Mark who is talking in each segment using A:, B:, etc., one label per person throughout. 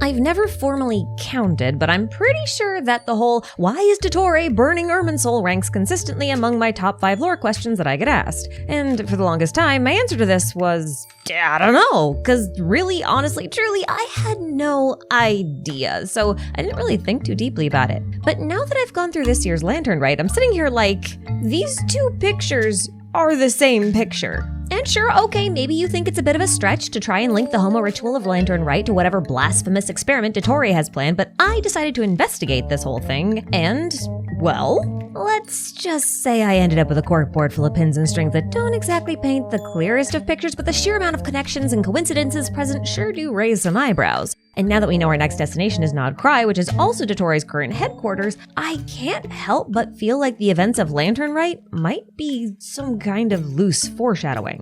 A: I've never formally counted, but I'm pretty sure that the whole "why is Dottore burning Irminsul" ranks consistently among my top 5 lore questions that I get asked. And for the longest time, my answer to this was, I don't know, because really, honestly, truly, I had no idea, so I didn't really think too deeply about it. But now that I've gone through this year's Lantern Rite, I'm sitting here like, these two pictures are the same picture. And sure, okay, maybe you think it's a bit of a stretch to try and link the Homa ritual of Lantern Rite to whatever blasphemous experiment Dottore has planned, but I decided to investigate this whole thing, and, well, let's just say I ended up with a corkboard full of pins and strings that don't exactly paint the clearest of pictures, but the sheer amount of connections and coincidences present sure do raise some eyebrows. And now that we know our next destination is Nod Cry, which is also Dottore's current headquarters, I can't help but feel like the events of Lantern Rite might be some kind of loose foreshadowing.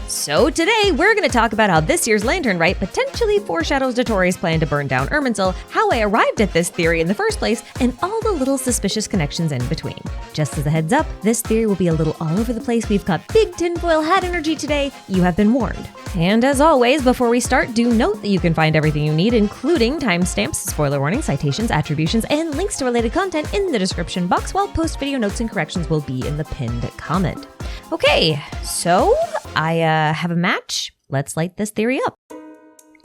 A: So today, we're going to talk about how this year's Lantern Rite potentially foreshadows Dottore's plan to burn down Irminsul, how I arrived at this theory in the first place, and all the little suspicious connections in between. Just as a heads up, this theory will be a little all over the place. We've got big tinfoil hat energy today. You have been warned. And as always, before we start, do note that you can find everything you need, including timestamps, spoiler warning, citations, attributions, and links to related content in the description box, while post-video notes and corrections will be in the pinned comment. Okay, so I have a match. Let's light this theory up.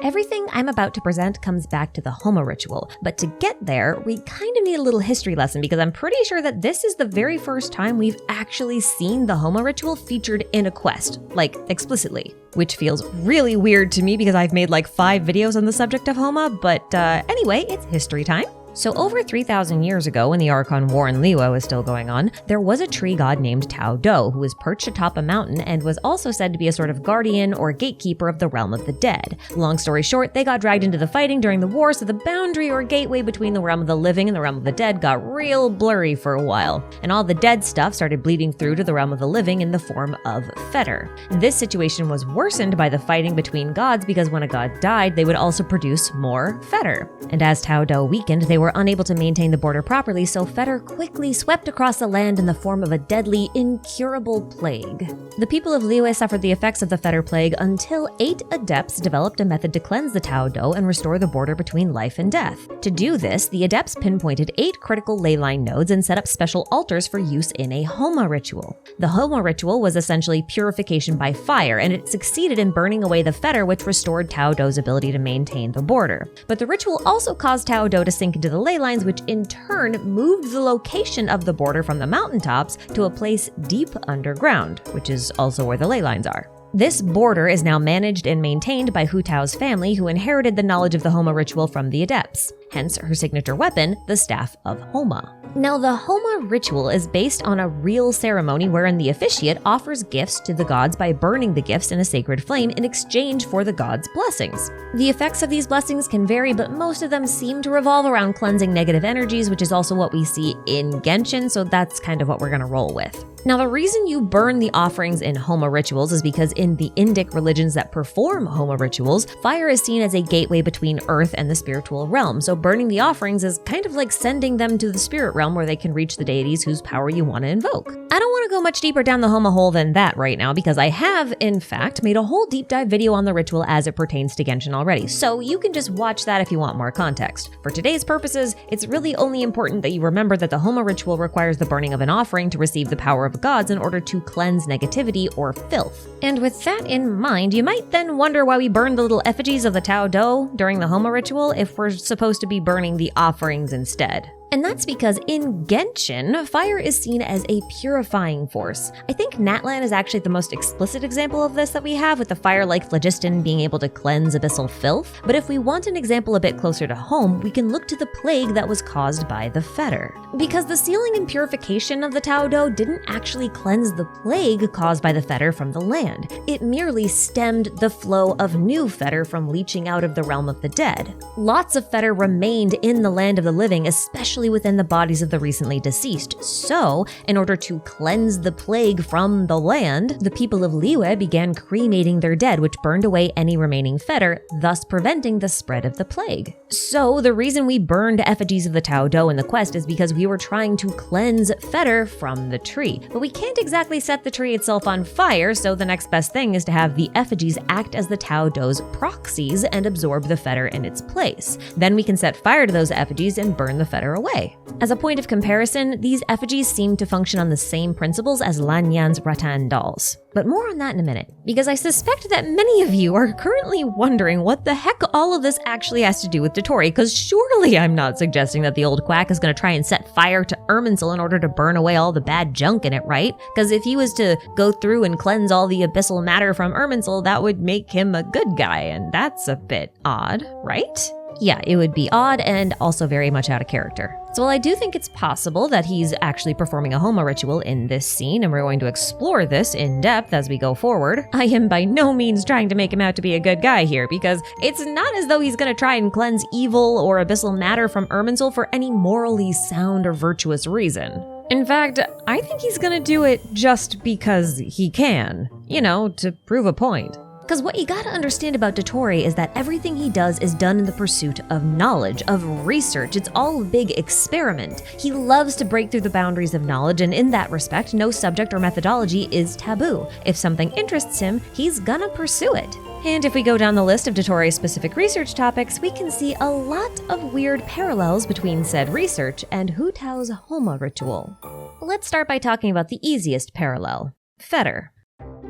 A: Everything I'm about to present comes back to the Homa ritual, but to get there, we kind of need a little history lesson because I'm pretty sure that this is the very first time we've actually seen the Homa ritual featured in a quest, like explicitly, which feels really weird to me because I've made like 5 videos on the subject of Homa, but anyway, it's history time. So over 3,000 years ago, when the Archon War in Liyue was still going on, there was a tree god named Tao Do who was perched atop a mountain and was also said to be a sort of guardian or gatekeeper of the realm of the dead. Long story short, they got dragged into the fighting during the war, so the boundary or gateway between the realm of the living and the realm of the dead got real blurry for a while, and all the dead stuff started bleeding through to the realm of the living in the form of Fetor. This situation was worsened by the fighting between gods because when a god died, they would also produce more Fetor. And as Tao Do weakened, they were unable to maintain the border properly, so Fetor quickly swept across the land in the form of a deadly, incurable plague. The people of Liyue suffered the effects of the Fetor plague until 8 adepts developed a method to cleanse the Tao Do and restore the border between life and death. To do this, the adepts pinpointed 8 critical ley line nodes and set up special altars for use in a Homa ritual. The Homa ritual was essentially purification by fire, and it succeeded in burning away the Fetor, which restored Tao Do's ability to maintain the border. But the ritual also caused Tao Do to sink into the ley lines, which in turn moved the location of the border from the mountaintops to a place deep underground, which is also where the ley lines are. This border is now managed and maintained by Hu Tao's family, who inherited the knowledge of the Homa ritual from the adepts, hence her signature weapon, the Staff of Homa. Now, the Homa ritual is based on a real ceremony wherein the officiate offers gifts to the gods by burning the gifts in a sacred flame in exchange for the gods' blessings. The effects of these blessings can vary, but most of them seem to revolve around cleansing negative energies, which is also what we see in Genshin, so that's kind of what we're gonna roll with. Now, the reason you burn the offerings in Homa rituals is because in the Indic religions that perform Homa rituals, fire is seen as a gateway between Earth and the spiritual realm, so burning the offerings is kind of like sending them to the spirit realm where they can reach the deities whose power you want to invoke. I don't want to go much deeper down the Homa hole than that right now because I have, in fact, made a whole deep dive video on the ritual as it pertains to Genshin already, so you can just watch that if you want more context. For today's purposes, it's really only important that you remember that the Homa ritual requires the burning of an offering to receive the power of gods in order to cleanse negativity or filth. And with that in mind, you might then wonder why we burn the little effigies of the Tao Do during the Homa ritual if we're supposed to be burning the offerings instead. And that's because in Genshin, fire is seen as a purifying force. I think Natlan is actually the most explicit example of this that we have, with the fire like phlogiston being able to cleanse abyssal filth. But if we want an example a bit closer to home, we can look to the plague that was caused by the Fetor. Because the sealing and purification of the Tao Do didn't actually cleanse the plague caused by the Fetor from the land. It merely stemmed the flow of new Fetor from leaching out of the realm of the dead. Lots of Fetor remained in the land of the living, especially especially within the bodies of the recently deceased. So, in order to cleanse the plague from the land, the people of Liyue began cremating their dead, which burned away any remaining Fetor, thus preventing the spread of the plague. So, the reason we burned effigies of the Tao Do in the quest is because we were trying to cleanse Fetor from the tree. But we can't exactly set the tree itself on fire, so the next best thing is to have the effigies act as the Tao Do's proxies and absorb the Fetor in its place. Then we can set fire to those effigies and burn the Fetor away. As a point of comparison, these effigies seem to function on the same principles as Lanyan's rattan dolls. But more on that in a minute, because I suspect that many of you are currently wondering what the heck all of this actually has to do with Dottore, because surely I'm not suggesting that the old quack is going to try and set fire to Irminsul in order to burn away all the bad junk in it, right? Because if he was to go through and cleanse all the abyssal matter from Irminsul, that would make him a good guy, and that's a bit odd, right? Yeah, it would be odd and also very much out of character. So while I do think it's possible that he's actually performing a Homa ritual in this scene, and we're going to explore this in depth as we go forward, I am by no means trying to make him out to be a good guy here, because it's not as though he's going to try and cleanse evil or abyssal matter from Irminsul for any morally sound or virtuous reason. In fact, I think he's going to do it just because he can, to prove a point. Because what you gotta understand about Dottore is that everything he does is done in the pursuit of knowledge, of research. It's all a big experiment. He loves to break through the boundaries of knowledge, and in that respect, no subject or methodology is taboo. If something interests him, he's gonna pursue it. And if we go down the list of Dottore's specific research topics, we can see a lot of weird parallels between said research and Hu Tao's Homa ritual. Let's start by talking about the easiest parallel: Fetor.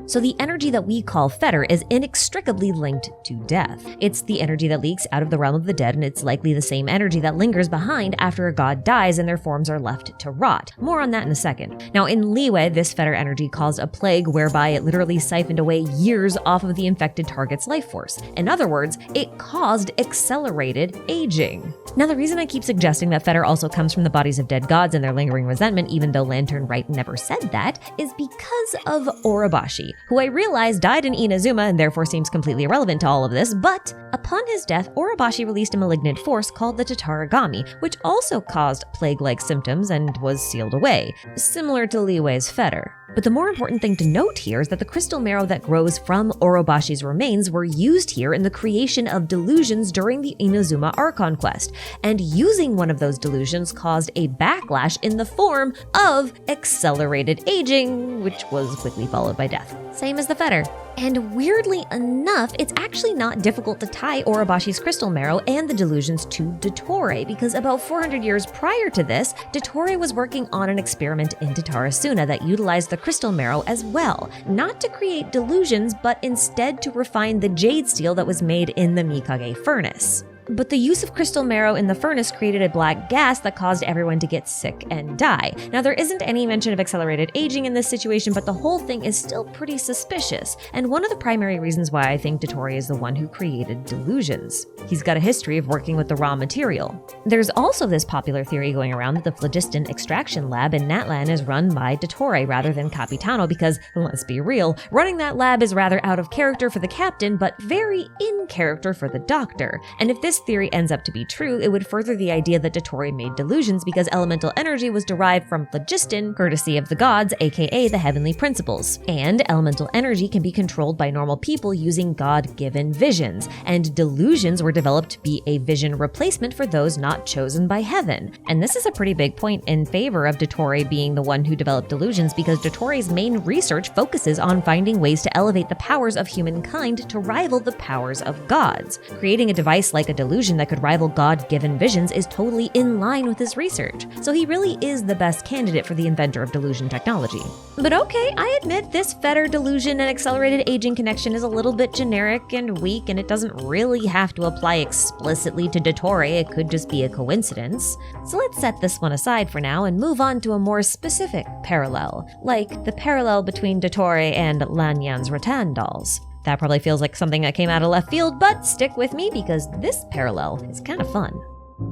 A: So the energy that we call Fetor is inextricably linked to death. It's the energy that leaks out of the realm of the dead, and it's likely the same energy that lingers behind after a god dies and their forms are left to rot. More on that in a second. Now in Liyue, this Fetor energy caused a plague whereby it literally siphoned away years off of the infected target's life force. In other words, it caused accelerated aging. Now the reason I keep suggesting that Fetor also comes from the bodies of dead gods and their lingering resentment, even though Lantern Rite never said that, is because of Orobashi, who I realize died in Inazuma and therefore seems completely irrelevant to all of this, but upon his death, Orobashi released a malignant force called the Tatarigami, which also caused plague-like symptoms and was sealed away, similar to Liyue's Fetor. But the more important thing to note here is that the crystal marrow that grows from Orobashi's remains were used here in the creation of delusions during the Inazuma Archon Quest, and using one of those delusions caused a backlash in the form of accelerated aging, which was quickly followed by death. Same as the Fetor. And weirdly enough, it's actually not difficult to tie Orobashi's crystal marrow and the delusions to Dottore, because about 400 years prior to this, Dottore was working on an experiment in Tatarasuna that utilized the crystal marrow as well, not to create delusions, but instead to refine the jade steel that was made in the Mikage furnace. But the use of crystal marrow in the furnace created a black gas that caused everyone to get sick and die. Now, there isn't any mention of accelerated aging in this situation, but the whole thing is still pretty suspicious, and one of the primary reasons why I think Dottore is the one who created delusions. He's got a history of working with the raw material. There's also this popular theory going around that the phlogiston extraction lab in Natlan is run by Dottore rather than Capitano, because, let's be real, running that lab is rather out of character for the captain, but very in character for the doctor. And if this theory ends up to be true, it would further the idea that Dottore made delusions because elemental energy was derived from phlogiston, courtesy of the gods, aka the heavenly principles. And elemental energy can be controlled by normal people using god-given visions, and delusions were developed to be a vision replacement for those not chosen by heaven. And this is a pretty big point in favor of Dottore being the one who developed delusions, because Dottore's main research focuses on finding ways to elevate the powers of humankind to rival the powers of gods. Creating a device like a delusion that could rival god-given visions is totally in line with his research, so he really is the best candidate for the inventor of delusion technology. But okay, I admit this Fetor delusion and accelerated aging connection is a little bit generic and weak, and it doesn't really have to apply explicitly to Dottore, it could just be a coincidence. So let's set this one aside for now and move on to a more specific parallel, like the parallel between Dottore and Lanyan's rattan dolls. That probably feels like something that came out of left field, but stick with me because this parallel is kind of fun.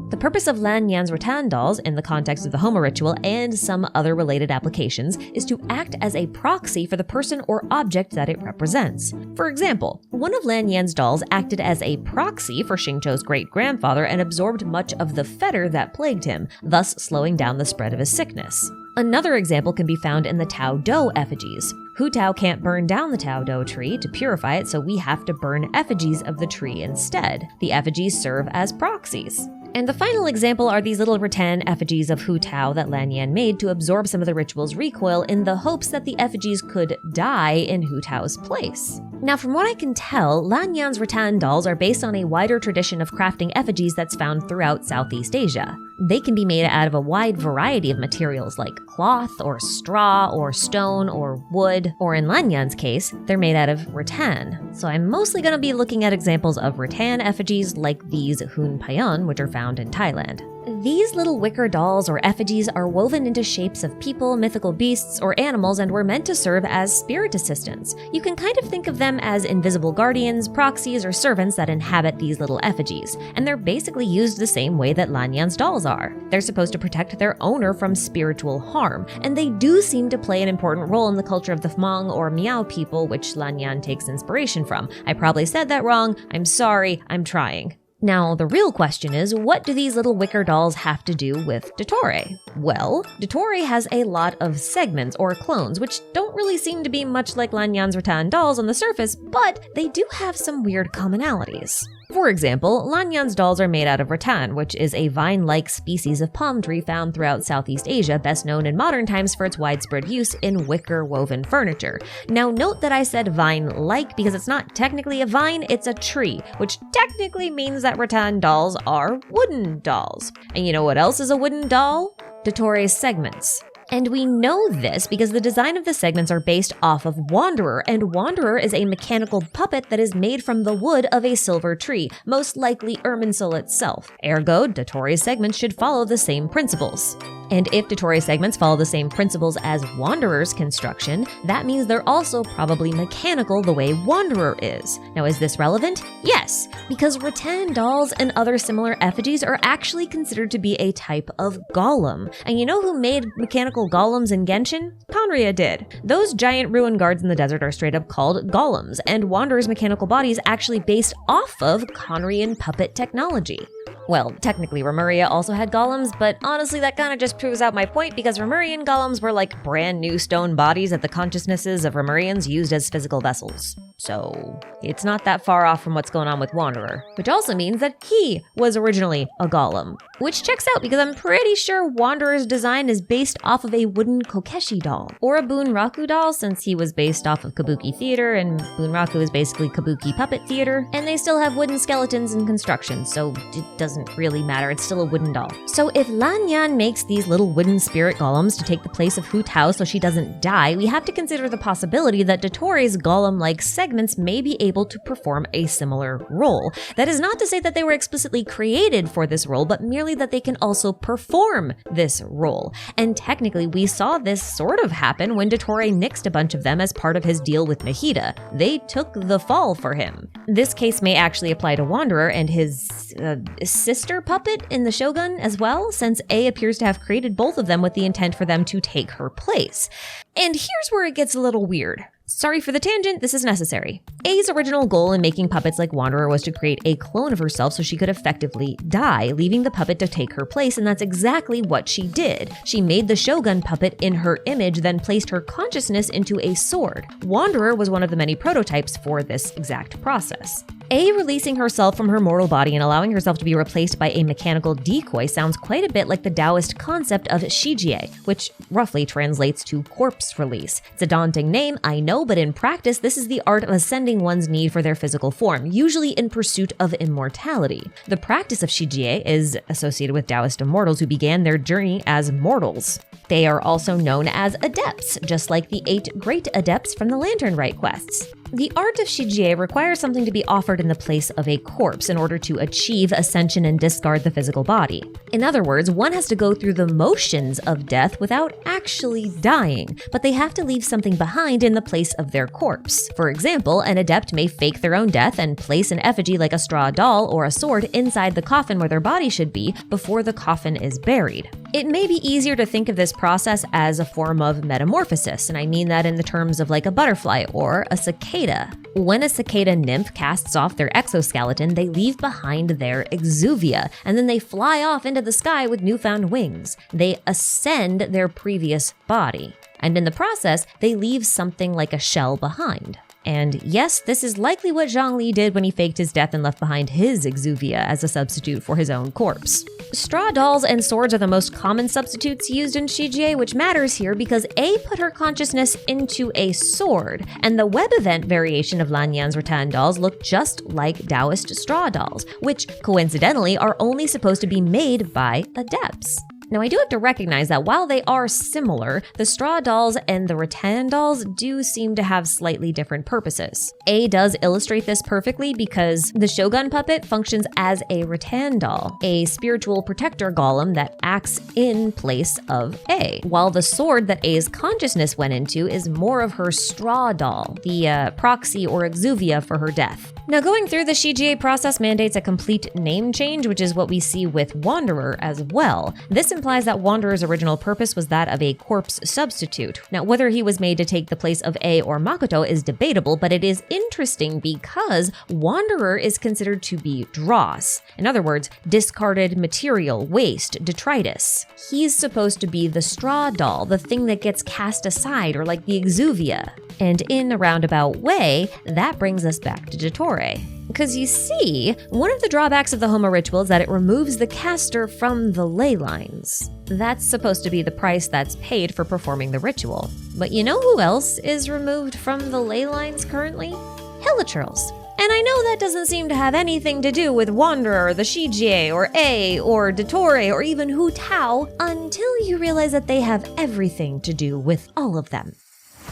A: The purpose of Lanyan's rattan dolls in the context of the Homa ritual and some other related applications is to act as a proxy for the person or object that it represents. For example, one of Lanyan's dolls acted as a proxy for Xingqiu's great-grandfather and absorbed much of the fetor that plagued him, thus slowing down the spread of his sickness. Another example can be found in the Tao Do effigies. Hu Tao can't burn down the Tao Do tree to purify it, so we have to burn effigies of the tree instead. The effigies serve as proxies. And the final example are these little rattan effigies of Hu Tao that Lanyan made to absorb some of the ritual's recoil in the hopes that the effigies could die in Hu Tao's place. Now, from what I can tell, Lanyan's rattan dolls are based on a wider tradition of crafting effigies that's found throughout Southeast Asia. They can be made out of a wide variety of materials like cloth or straw or stone or wood, or in Lanyan's case, they're made out of rattan. So I'm mostly going to be looking at examples of rattan effigies like these Hun Payon, which are found in Thailand. These little wicker dolls or effigies are woven into shapes of people, mythical beasts, or animals and were meant to serve as spirit assistants. You can kind of think of them as invisible guardians, proxies, or servants that inhabit these little effigies, and they're basically used the same way that Lanyan's dolls are. They're supposed to protect their owner from spiritual harm, and they do seem to play an important role in the culture of the Hmong or Miao people, which Lanyan takes inspiration from. I probably said that wrong. I'm sorry. I'm trying. Now, the real question is, what do these little wicker dolls have to do with Dottore? Well, Dottore has a lot of segments, or clones, which don't really seem to be much like Lanyan's rattan dolls on the surface, but they do have some weird commonalities. For example, Lanyan's dolls are made out of rattan, which is a vine-like species of palm tree found throughout Southeast Asia, best known in modern times for its widespread use in wicker-woven furniture. Now, note that I said vine-like because it's not technically a vine, it's a tree, which technically means that rattan dolls are wooden dolls. And you know what else is a wooden doll? Dottore's segments. And we know this because the design of the segments are based off of Wanderer, and Wanderer is a mechanical puppet that is made from the wood of a silver tree, most likely Irminsul itself. Ergo, Dottore's segments should follow the same principles. And if Dottore's segments follow the same principles as Wanderer's construction, that means they're also probably mechanical the way Wanderer is. Now, is this relevant? Yes, because rattan dolls and other similar effigies are actually considered to be a type of golem. And you know who made mechanical golems in Genshin? Khaenri'ah did. Those giant ruin guards in the desert are straight up called golems, and Wanderer's mechanical body is actually based off of Khaenri'ah puppet technology. Well, technically Remuria also had golems, but honestly that kind of just proves out my point because Remurian golems were like brand new stone bodies that the consciousnesses of Remurians used as physical vessels. So it's not that far off from what's going on with Wanderer, which also means that he was originally a golem. Which checks out because I'm pretty sure Wanderer's design is based off of a wooden Kokeshi doll, or a Bunraku doll since he was based off of Kabuki theater and Bunraku is basically Kabuki puppet theater, and they still have wooden skeletons in construction, so it doesn't really matter, it's still a wooden doll. So if Lanyan makes these little wooden spirit golems to take the place of Hu Tao so she doesn't die, we have to consider the possibility that Dottore's golem-like segments may be able to perform a similar role. That is not to say that they were explicitly created for this role, but merely that they can also perform this role. And technically, we saw this sort of happen when Dottore nixed a bunch of them as part of his deal with Nahida. They took the fall for him. This case may actually apply to Wanderer and his sister puppet in the Shogun as well, since A appears to have created both of them with the intent for them to take her place. And here's where it gets a little weird. Sorry for the tangent, this is necessary. A's original goal in making puppets like Wanderer was to create a clone of herself so she could effectively die, leaving the puppet to take her place, and that's exactly what she did. She made the Shogun puppet in her image, then placed her consciousness into a sword. Wanderer was one of the many prototypes for this exact process. A releasing herself from her mortal body and allowing herself to be replaced by a mechanical decoy sounds quite a bit like the Taoist concept of Shijie, which roughly translates to corpse release. It's a daunting name, I know, but in practice, this is the art of ascending one's need for their physical form, usually in pursuit of immortality. The practice of Shijie is associated with Taoist immortals who began their journey as mortals. They are also known as adepts, just like the 8 great adepts from the Lantern Rite quests. The art of Shijie requires something to be offered in the place of a corpse in order to achieve ascension and discard the physical body. In other words, one has to go through the motions of death without actually dying, but they have to leave something behind in the place of their corpse. For example, an adept may fake their own death and place an effigy like a straw doll or a sword inside the coffin where their body should be before the coffin is buried. It may be easier to think of this process as a form of metamorphosis, and I mean that in the terms of like a butterfly or a cicada. When a cicada nymph casts off their exoskeleton, they leave behind their exuvia, and then they fly off into the sky with newfound wings. They ascend their previous body, and in the process, they leave something like a shell behind. And yes, this is likely what Zhongli did when he faked his death and left behind his exuvia as a substitute for his own corpse. Straw dolls and swords are the most common substitutes used in Shijie, which matters here because A put her consciousness into a sword, and the web event variation of Lanyan's rattan dolls look just like Taoist straw dolls, which coincidentally are only supposed to be made by adepts. Now, I do have to recognize that while they are similar, the straw dolls and the rattan dolls do seem to have slightly different purposes. A does illustrate this perfectly because the Shogun puppet functions as a rattan doll, a spiritual protector golem that acts in place of A, while the sword that A's consciousness went into is more of her straw doll, the proxy or exuvia for her death. Now, going through the Shijie process mandates a complete name change, which is what we see with Wanderer as well. This implies that Wanderer's original purpose was that of a corpse substitute. Now, whether he was made to take the place of A or Makoto is debatable, but it is interesting because Wanderer is considered to be dross. In other words, discarded material, waste, detritus. He's supposed to be the straw doll, the thing that gets cast aside, or like the exuvia. And in a roundabout way, that brings us back to Dottore. Because you see, one of the drawbacks of the Homa ritual is that it removes the caster from the ley lines. That's supposed to be the price that's paid for performing the ritual. But you know who else is removed from the ley lines currently? Hilichurls. And I know that doesn't seem to have anything to do with Wanderer, the Shijie, or A, or Dottore, or even Hu Tao, until you realize that they have everything to do with all of them.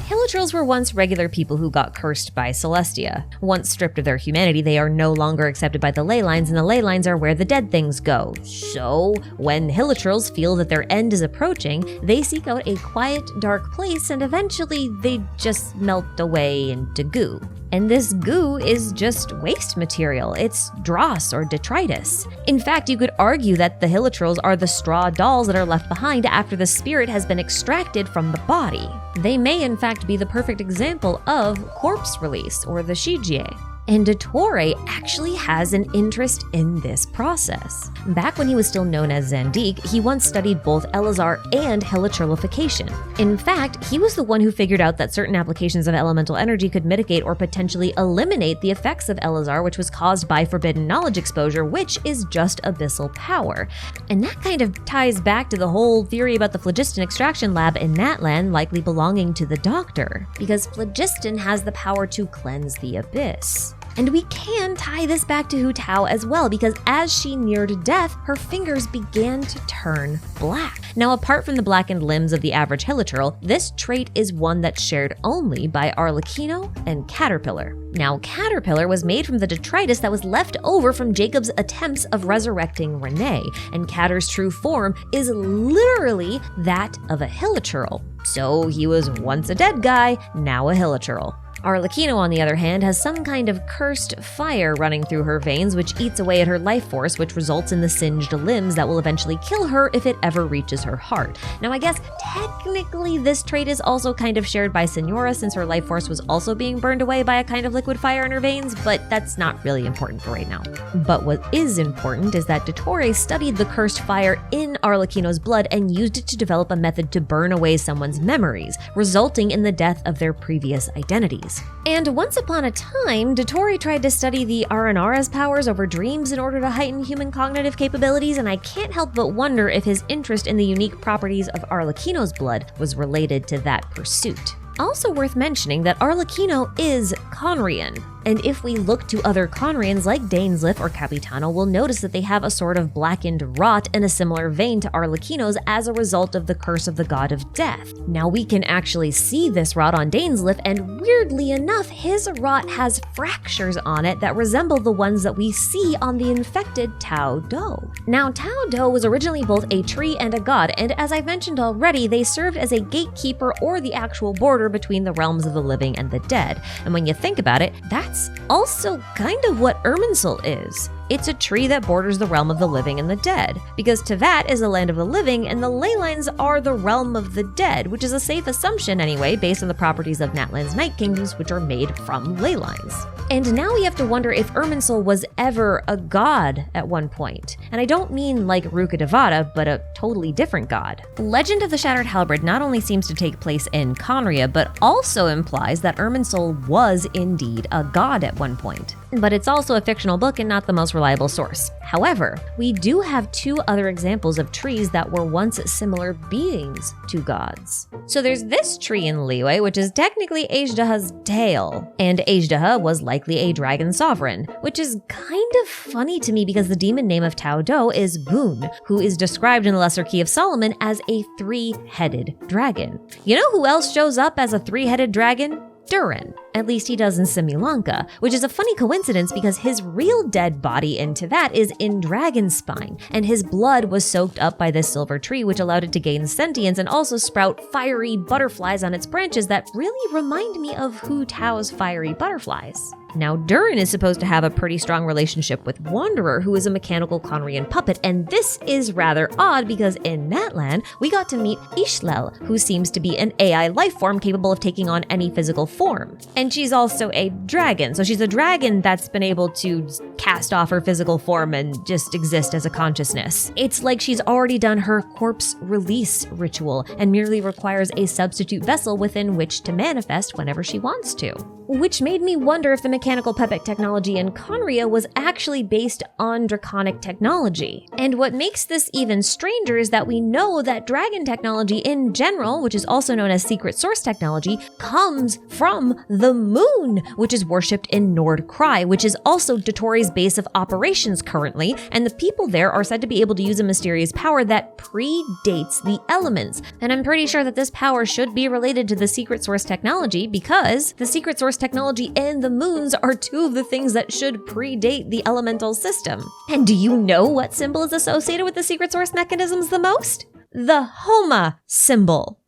A: Hilichurls were once regular people who got cursed by Celestia. Once stripped of their humanity, they are no longer accepted by the ley lines, and the ley lines are where the dead things go. So, when Hilichurls feel that their end is approaching, they seek out a quiet, dark place, and eventually they just melt away into goo. And this goo is just waste material. It's dross or detritus. In fact, you could argue that the Hilichurls are the straw dolls that are left behind after the spirit has been extracted from the body. They may in fact be the perfect example of corpse release or the Shijie. And Dottore actually has an interest in this process. Back when he was still known as Zandik, he once studied both Elazar and Hilichurlification. In fact, he was the one who figured out that certain applications of elemental energy could mitigate or potentially eliminate the effects of Elazar, which was caused by forbidden knowledge exposure, which is just abyssal power. And that kind of ties back to the whole theory about the phlogiston extraction lab in Natlan likely belonging to the Doctor, because phlogiston has the power to cleanse the abyss. And we can tie this back to Hu Tao as well, because as she neared death, her fingers began to turn black. Now, apart from the blackened limbs of the average Hilichurl, this trait is one that's shared only by Arlecchino and Caterpillar. Now, Caterpillar was made from the detritus that was left over from Jacob's attempts of resurrecting Renee, and Cater's true form is literally that of a Hilichurl. So he was once a dead guy, now a Hilichurl. Arlecchino, on the other hand, has some kind of cursed fire running through her veins, which eats away at her life force, which results in the singed limbs that will eventually kill her if it ever reaches her heart. Now, I guess technically this trait is also kind of shared by Senora, since her life force was also being burned away by a kind of liquid fire in her veins, but that's not really important for right now. But what is important is that Dottore studied the cursed fire in Arlecchino's blood and used it to develop a method to burn away someone's memories, resulting in the death of their previous identities. And once upon a time, Dottore tried to study the Aranara's powers over dreams in order to heighten human cognitive capabilities, and I can't help but wonder if his interest in the unique properties of Arlecchino's blood was related to that pursuit. Also worth mentioning that Arlecchino is Conrian, And if we look to other Conrians like Dainsleif or Capitano, we'll notice that they have a sort of blackened rot in a similar vein to Arlecchino's as a result of the curse of the god of death. Now we can actually see this rot on Dainsleif, and weirdly enough, his rot has fractures on it that resemble the ones that we see on the infected Tao Do. Now, Tao Do was originally both a tree and a god, and as I mentioned already, they served as a gatekeeper or the actual border between the realms of the living and the dead. And when you think about it, that's also kind of what Irminsul is. It's a tree that borders the realm of the living and the dead, because Teyvat is the land of the living and the ley lines are the realm of the dead, which is a safe assumption anyway, based on the properties of Natlan's Night Kingdoms, which are made from ley lines. And now we have to wonder if Irminsul was ever a god at one point. And I don't mean like Ruka Devata, but a totally different god. Legend of the Shattered Halberd not only seems to take place in Conria, but also implies that Irminsul was indeed a god at one point. But it's also a fictional book and not the most reliable source. However, we do have two other examples of trees that were once similar beings to gods. So there's this tree in Liyue, which is technically Ajdaha's tail, and Ajdaha was likely a dragon sovereign, which is kind of funny to me because the demon name of Tao Do is Gun, who is described in the Lesser Key of Solomon as a three-headed dragon. You know who else shows up as a three-headed dragon? Durin. At least he does in Similanka, which is a funny coincidence because his real dead body in Teyvat is in Dragonspine, and his blood was soaked up by this silver tree, which allowed it to gain sentience and also sprout fiery butterflies on its branches that really remind me of Hu Tao's fiery butterflies. Now, Durin is supposed to have a pretty strong relationship with Wanderer, who is a mechanical Conrian puppet, and this is rather odd because in Natlan, we got to meet Ishlel, who seems to be an AI life form capable of taking on any physical form. And she's also a dragon, so she's a dragon that's been able to cast off her physical form and just exist as a consciousness. It's like she's already done her corpse release ritual and merely requires a substitute vessel within which to manifest whenever she wants to. Which made me wonder if the mechanical puppet technology in Conria was actually based on draconic technology. And what makes this even stranger is that we know that dragon technology in general, which is also known as secret source technology, comes from the moon, which is worshipped in Nord Cry, which is also Dottore's base of operations currently, and the people there are said to be able to use a mysterious power that predates the elements. And I'm pretty sure that this power should be related to the secret source technology because the secret source technology and the moons are two of the things that should predate the elemental system. And do you know what symbol is associated with the secret source mechanisms the most? The Homa symbol.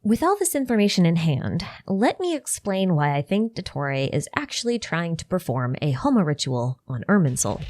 A: With all this information in hand, let me explain why I think Dottore is actually trying to perform a Homa ritual on Irminsul.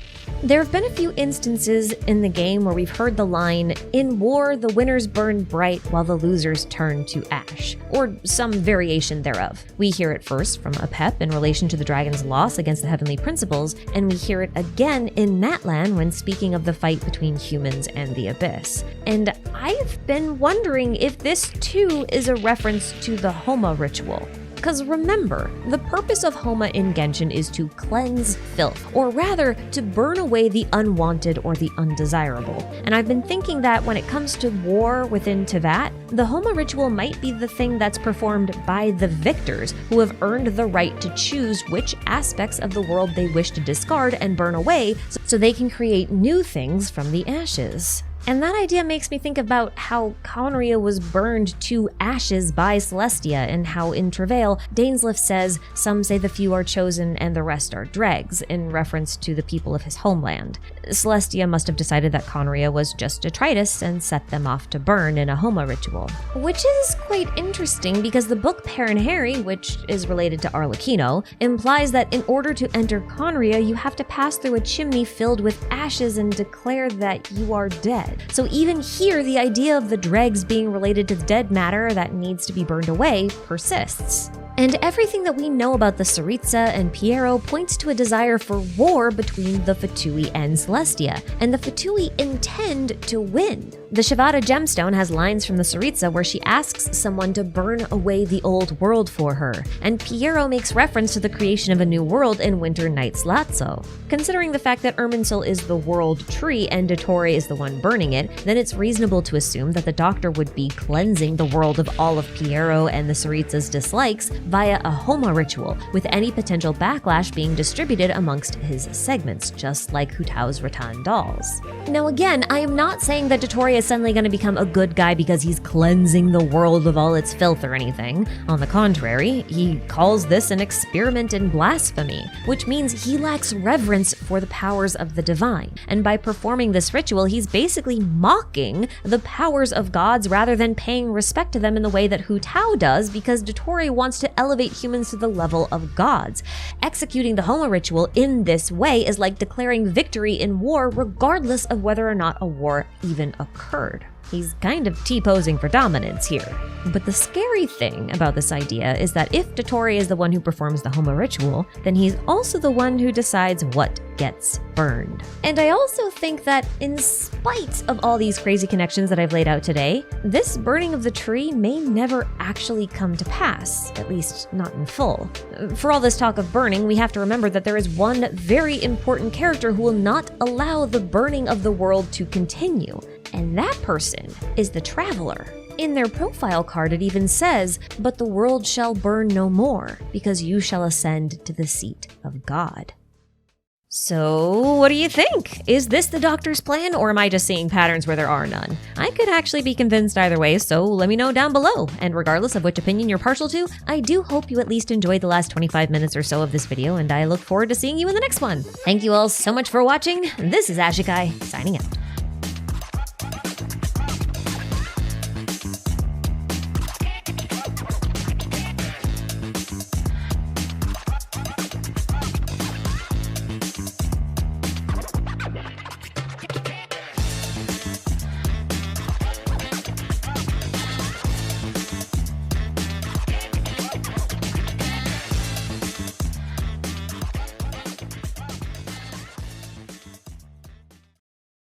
A: There have been a few instances in the game where we've heard the line, "In war, the winners burn bright while the losers turn to ash," or some variation thereof. We hear it first from Apep in relation to the dragon's loss against the Heavenly Principles, and we hear it again in Natlan when speaking of the fight between humans and the Abyss. And I've been wondering if this too is a reference to the Homa ritual. Because remember, the purpose of Homa in Genshin is to cleanse filth, or rather, to burn away the unwanted or the undesirable. And I've been thinking that when it comes to war within Teyvat, the Homa ritual might be the thing that's performed by the victors, who have earned the right to choose which aspects of the world they wish to discard and burn away, so they can create new things from the ashes. And that idea makes me think about how Conria was burned to ashes by Celestia, and how in Travail, Dainsleif says, "Some say the few are chosen and the rest are dregs," in reference to the people of his homeland. Celestia must have decided that Conria was just detritus and set them off to burn in a Homa ritual. Which is quite interesting because the book Perrin Harry, which is related to Arlecchino, implies that in order to enter Conria, you have to pass through a chimney filled with ashes and declare that you are dead. So even here, the idea of the dregs being related to dead matter that needs to be burned away persists. And everything that we know about the Tsaritsa and Piero points to a desire for war between the Fatui and Celestia, and the Fatui intend to win. The Shivada gemstone has lines from the Tsaritsa where she asks someone to burn away the old world for her, and Piero makes reference to the creation of a new world in Winter Night's Lazzo. Considering the fact that Irminsul is the world tree and Dottore is the one burning it, then it's reasonable to assume that the Doctor would be cleansing the world of all of Piero and the Tsaritsa's dislikes via a Homa ritual, with any potential backlash being distributed amongst his segments, just like Hu Tao's Rattan dolls. Now again, I am not saying that Dottore is suddenly going to become a good guy because he's cleansing the world of all its filth or anything. On the contrary, he calls this an experiment in blasphemy, which means he lacks reverence for the powers of the divine. And by performing this ritual, he's basically mocking the powers of gods rather than paying respect to them in the way that Hu Tao does, because Dottore wants to elevate humans to the level of gods. Executing the Homa ritual in this way is like declaring victory in war regardless of whether or not a war even occurred. He's kind of T-posing for dominance here. But the scary thing about this idea is that if Dottore is the one who performs the Homa ritual, then he's also the one who decides what gets burned. And I also think that in spite of all these crazy connections that I've laid out today, this burning of the tree may never actually come to pass, at least not in full. For all this talk of burning, we have to remember that there is one very important character who will not allow the burning of the world to continue. And that person is the Traveler. In their profile card, it even says, "But the world shall burn no more, because you shall ascend to the seat of God." So, what do you think? Is this the Doctor's plan, or am I just seeing patterns where there are none? I could actually be convinced either way, so let me know down below. And regardless of which opinion you're partial to, I do hope you at least enjoyed the last 25 minutes or so of this video, and I look forward to seeing you in the next one. Thank you all so much for watching. This is Ashikai, signing out.